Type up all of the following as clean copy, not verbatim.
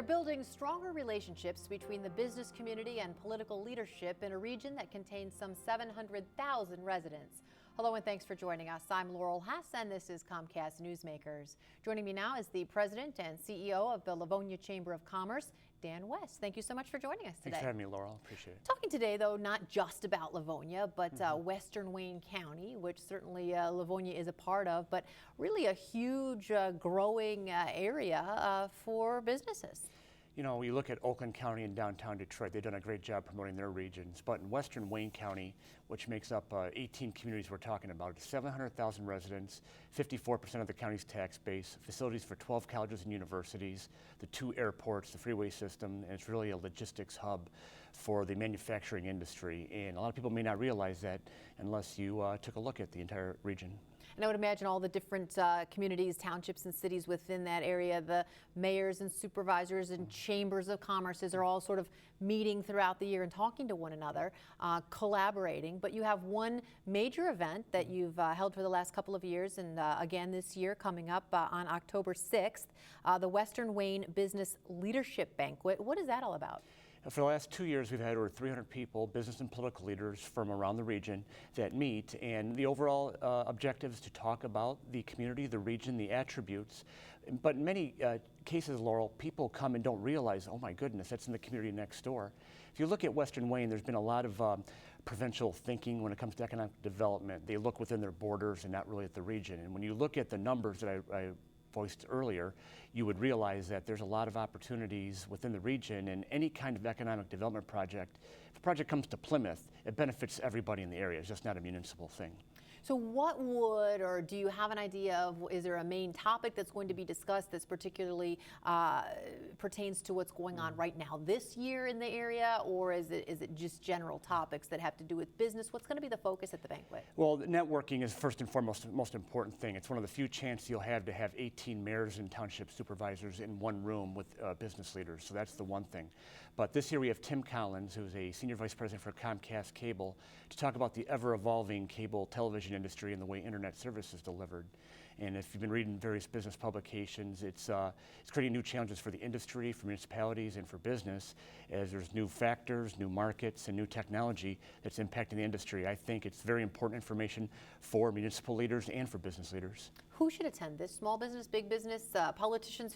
They're building stronger relationships between the business community and political leadership in a region that contains some 700,000 residents. Hello and thanks for joining us. I'm Laurel Hess and this is COMCAST Newsmakers. Joining me now is the President and CEO of the Livonia Chamber of Commerce, Dan West. Thank you so much for joining us today. Thanks for having me, Laurel. Appreciate it. Talking today, though, not just about Livonia, but Western Wayne County, which certainly Livonia is a part of, but really a huge growing area for businesses. You know, you look at Oakland County and downtown Detroit, they've done a great job promoting their regions. But in Western Wayne County, which makes up 18 communities we're talking about, 700,000 residents, 54% of the county's tax base, facilities for 12 colleges and universities, the 2 airports, the freeway system, and it's really a logistics hub for the manufacturing industry. And a lot of people may not realize that unless you took a look at the entire region. And I would imagine all the different communities, townships, and cities within that area, the mayors and supervisors and chambers of commerces are all sort of meeting throughout the year and talking to one another, collaborating. But you have one major event that you've held for the last couple of years, and again this year coming up on October 6th, the Western Wayne Business Leadership Banquet. What is that all about? For the last 2 years, we've had over 300 people, business and political leaders from around the region that meet, and the overall objective is to talk about the community, the region, the attributes. But in many cases, Laurel, people come and don't realize, oh my goodness, that's in the community next door. If you look at Western Wayne, there's been a lot of provincial thinking when it comes to economic development. They look within their borders and not really at the region. And when you look at the numbers that I voiced earlier, you would realize that there's a lot of opportunities within the region, and any kind of economic development project, if a project comes to Plymouth, it benefits everybody in the area. It's just not a municipal thing. So what would, or do you have an idea of, is there a main topic that's going to be discussed that's particularly pertains to what's going on right now this year in the area, or is it just general topics that have to do with business? What's going to be the focus at the banquet? Well, networking is first and foremost the most important thing. It's one of the few chances you'll have to have 18 mayors and township supervisors in one room with business leaders, so that's the one thing. But this year we have Tim Collins, who's a Senior Vice President for COMCAST Cable, to talk about the ever-evolving cable television industry and the way internet service is delivered. And if you've been reading various business publications, it's creating new challenges for the industry, for municipalities, and for business, as there's new factors, new markets, and new technology that's impacting the industry. I think it's very important information for municipal leaders and for business leaders. Who should attend this? Small business, big business, politicians?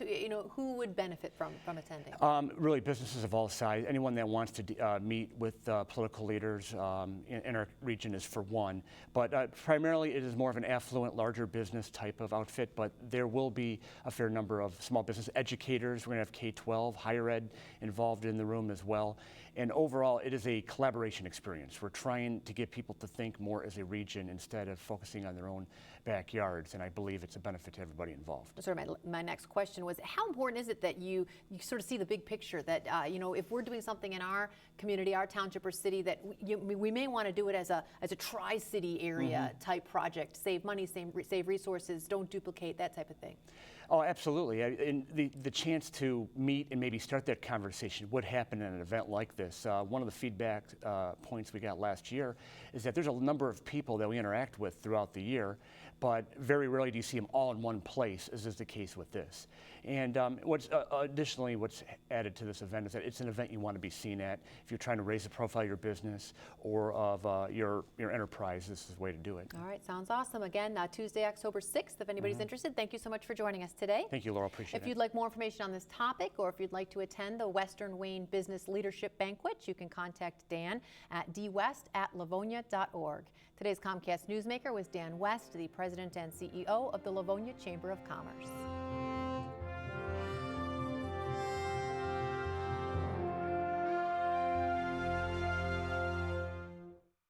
Who would benefit from attending? Really, businesses of all sizes. Anyone that wants to meet with political leaders in our region is for one. But primarily, it is more of an affluent, larger business type of outfit. But there will be a fair number of small business educators. We're going to have K-12, higher ed involved in the room as well. And overall, it is a collaboration experience. We're trying to get people to think more as a region instead of focusing on their own backyards, and I believe it's a benefit to everybody involved. Sort of my next question was, how important is it that you sort of see the big picture, that if we're doing something in our community, our township or city, that we may want to do it as a tri-city area type project, save money, save resources, don't duplicate, that type of thing? Oh, absolutely. And the chance to meet and maybe start that conversation would happen in an event like this. One of the feedback points we got last year is that there's a number of people that we interact with throughout the year, but very rarely do you see them all in one place, as is the case with this. And additionally, what's added to this event is that it's an event you want to be seen at. If you're trying to raise the profile of your business or of your enterprise, this is the way to do it. All right, sounds awesome. Again, Tuesday, October 6th, if anybody's interested. Thank you so much for joining us today. Thank you, Laurel. Appreciate it. If you'd like more information on this topic, or if you'd like to attend the Western Wayne Business Leadership Banquet, you can contact Dan at dwest@livonia.org. Today's COMCAST Newsmaker was Dan West, the President and CEO of the Livonia Chamber of Commerce.